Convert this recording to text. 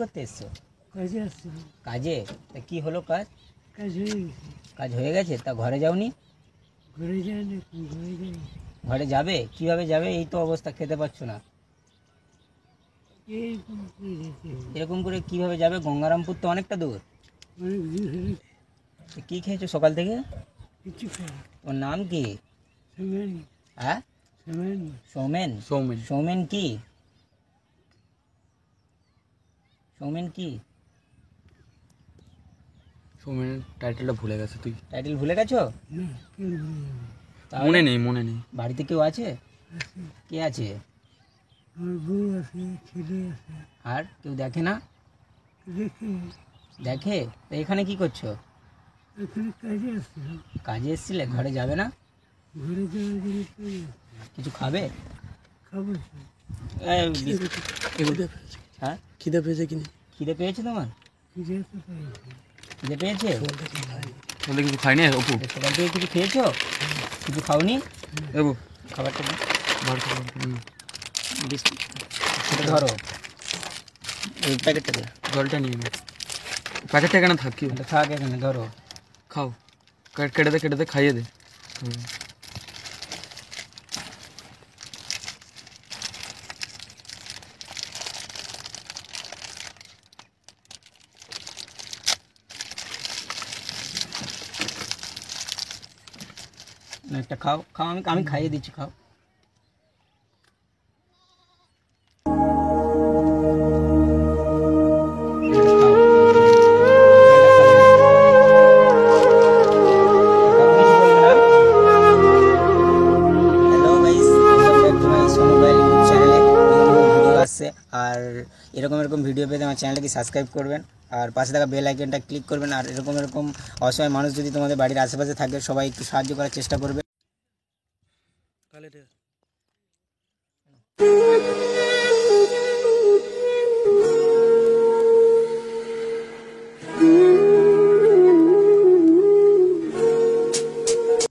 করতে এসছো? কাজে আসছে। কাজে? তা কি হলো কাজ? কাজ হয়ে গেছে। কাজ হয়ে গেছে? তা ঘরে যাওনি? ঘরে যায় না, ঘরে যাই। ঘরে যাবে? কিভাবে যাবে? এই তো অবস্থা, খেতে পাচ্ছ না। এইরকম করে যেতে হবে। এরকম করে কিভাবে যাবে? গঙ্গারামপুর তো অনেকটা দূর। অনেক দিন হলে তা কি খেয়েছো সকাল থেকে? কিছু খাই। ওর নাম কি? সেমেন, হ্যাঁ, সেমেন, সৌমেন। সৌমেন। সৌমেন কি? সৌমেন কি? সৌমেনের টাইটেলটা ভুলে গেছে তুই। টাইটেল ভুলে গেছো? না কেউ ভুলে যাবে। তাহলে মনে নেই, মনে নেই। বাড়িতে কেউ আছে? আছে, কে আছে? আমার বউ আছে, ছেলে আছে। আর কেউ দেখে না? দেখে দেখে? তা এখানে কি করছো? এখানে কাজে আসছিলাম। কাজে এসেছিলে? ঘরে যাবে না? ঘরে যাওয়ার জন্য কাজে কিছু খাবে? খাবো। হ্যাঁ, খিদে পেয়েছে কিনা? খিদে পেয়েছে তোমার? খিদে তো পাইছি। খিদে পেয়েছে? বলতে কিছু খাইনি অপু? সকাল থেকে কিছু খেয়েছো? কিছু খাওনি? এবু খাবারটা দিই। বার করে বিস্কুট এটা ধরো, এই প্যাকেটটা দে। জলটা নিয়ে নে। প্যাকেটটা এখানে থাক, কি এটা থাক এখানে, ধরো। খাও। কেটে দে খাইয়ে দে। না, একটা খাও, খাও, আমি খাইয়ে দিচ্ছি, খাও। আর এরকম ভিডিও পেতে আমার চ্যানেলটাকে সাবস্ক্রাইব করবেন, আর পাশে থাকা বেল আইকনটা ক্লিক করবেন। আর এরকম অসহায় মানুষ যদি তোমাদের বাড়ির আশেপাশে থাকে, সবাই একটু সাহায্য করার চেষ্টা করবে।